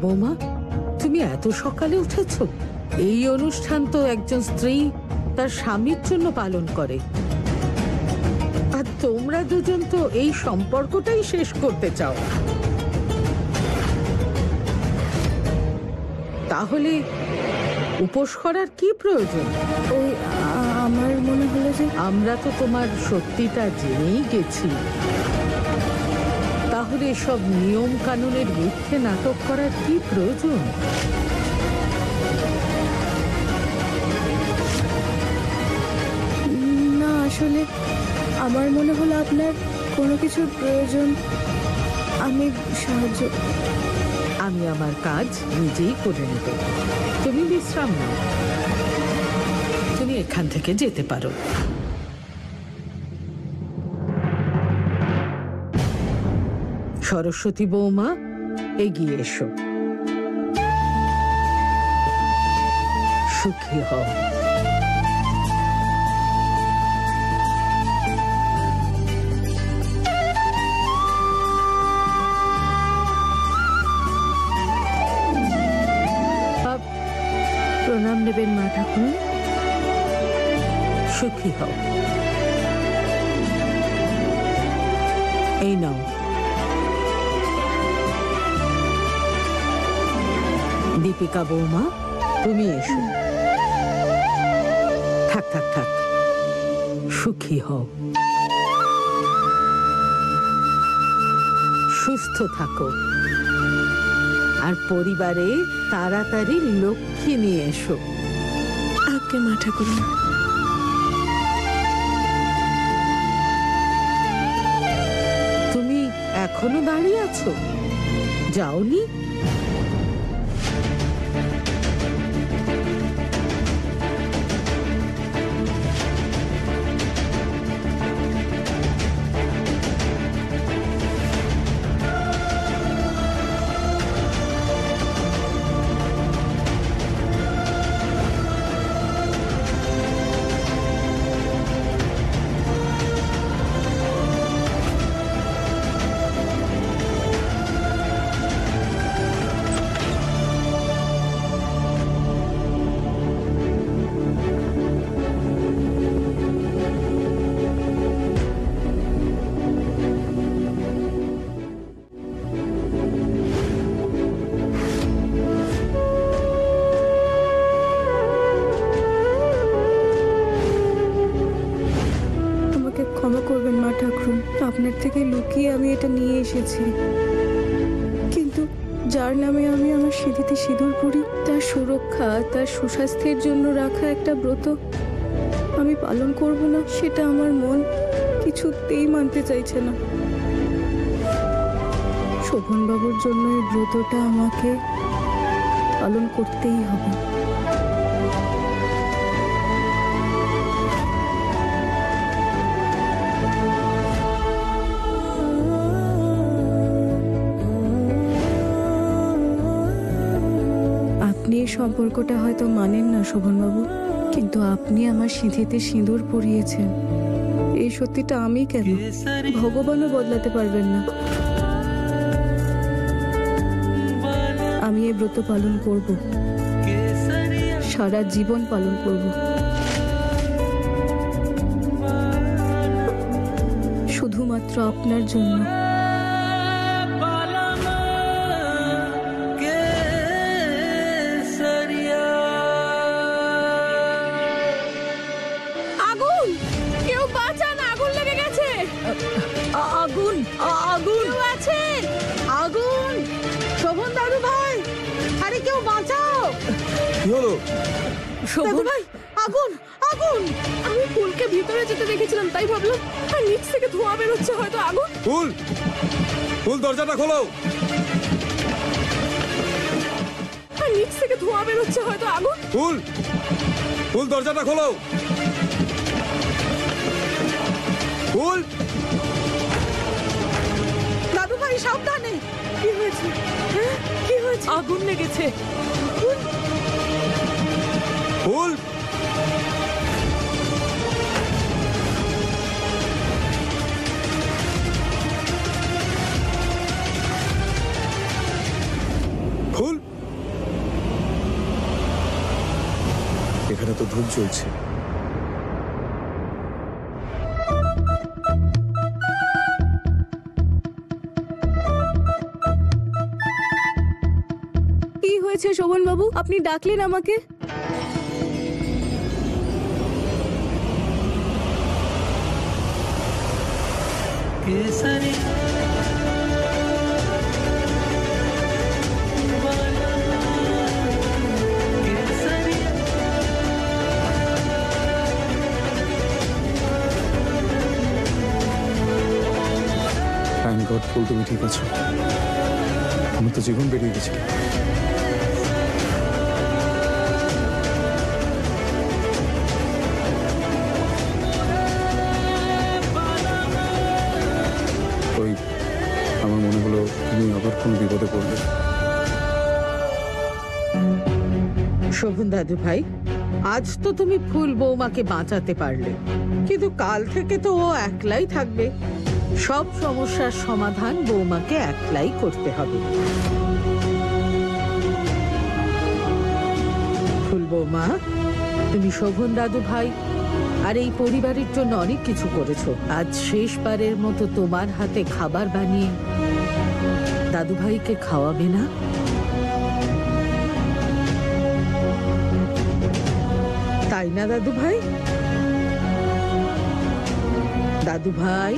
বৌমা, তুমি এত সকালে উঠেছ? এই অনুষ্ঠান তো একজন স্ত্রী তার স্বামীর জন্য পালন করে, আর তোমরা দুজন তো এই সম্পর্কটাই শেষ করতে চাও। তাহলে উপোস করার কি প্রয়োজন? ওই আমার মনে হলো যে আমরা তো তোমার সত্যিটা জেনেই গেছি, তাহলে সব নিয়ম কানুনের মিথ্যে নাটক করার কি প্রয়োজন? না, আসলে আমার মনে হলো আপনার কোনো কিছুর প্রয়োজন, আমি সাহায্য। আমি আমার কাজ নিজেই করে নেব, তুমি বিশ্রাম নাও। তুমি এখান থেকে যেতে পারো। সরস্বতী বৌমা, এগিয়ে এসো। সুখী হও। প্রণাম নেবেন মা ঠাকুর। সুখী হও। এই নাও। দীপিকা বৌমা, তুমি এসো। থাক থাক থাক, সুখী হও, সুস্থ থাকো, আর পরিবারে তাড়াতাড়ি লক্ষ্মী নিয়ে এসো। আজ্ঞে মা ঠাকুর। তুমি এখনো দাঁড়িয়ে আছো, যাওনি? ক্ষমা করবেন মা ঠাকুর, আপনার থেকে লুকিয়ে আমি এটা নিয়ে এসেছি, কিন্তু যার নামে আমি আমার সিঁথিতে সিঁদুর পরি, তার সুরক্ষা, তার সুস্বাস্থ্যের জন্য রাখা একটা ব্রত আমি পালন করব না, সেটা আমার মন কিছুতেই মানতে চাইছে না। শোভনবাবুর জন্য এই ব্রতটা আমাকে পালন করতেই হবে। আপনি এই সম্পর্কটা হয়তো মানেন না শোভনবাবু, কিন্তু আপনি আমার সিঁথিতে সিঁদুর পরিয়েছেন, এই সত্যিটা আমি কেন, ভগবানও বদলাতে পারবেন না। আমি এই ব্রত পালন করব, সারা জীবন পালন করব, শুধুমাত্র আপনার জন্য। আগুন, আগুন আছে, আগুন! শোভন দাদু ভাই, আরে কেউ বাঁচাও! কি হলো? শোভন ভাই, আগুন, আগুন! আমি ফুলকে ভিতরে যেতে দেখেছিলাম, তাই ভাবলাম আর নিচ থেকে ধোঁয়া বেরোচ্ছে, হয়তো আগুন। ফুল, ফুল দরজাটা খোলো। আর নিচ থেকে ধোঁয়া বেরোচ্ছে, হয়তো আগুন। ফুল, ফুল দরজাটা খোলো। ফুল, দাদু ভাই সাবধানে! কি হয়েছে? কি হয়েছে? আগুন লেগেছে। ফুল, ফুল, এখানে তো ধূপ জ্বলছে। কি হয়েছে শোভন বাবু, আপনি ডাকলেন আমাকে? থ্যাংক গড ফুল, তুমি ঠিক আছো। আমার তো জীবন বেরিয়ে গেছে। ওই আমার মনে হলো তুমি আবার কোন বিপদে পড়বে। শোভন দাদু ভাই, আজ তো তুমি ফুল বৌমাকে বাঁচাতে পারলে, কিন্তু কাল থেকে তো ও একলাই থাকবে। সব সমস্যার সমাধান বৌমাকে একলাই করতে হবে। ফুল বৌমা, তুমি শোভন দাদু ভাই আর এই পরিবারের জন্য অনেক কিছু করেছো। আজ শেষবারের মতো তোমার হাতে খাবার বানিয়ে দাদু ভাইকে খাওয়াবে না? তাই না দাদু ভাই? দাদু ভাই,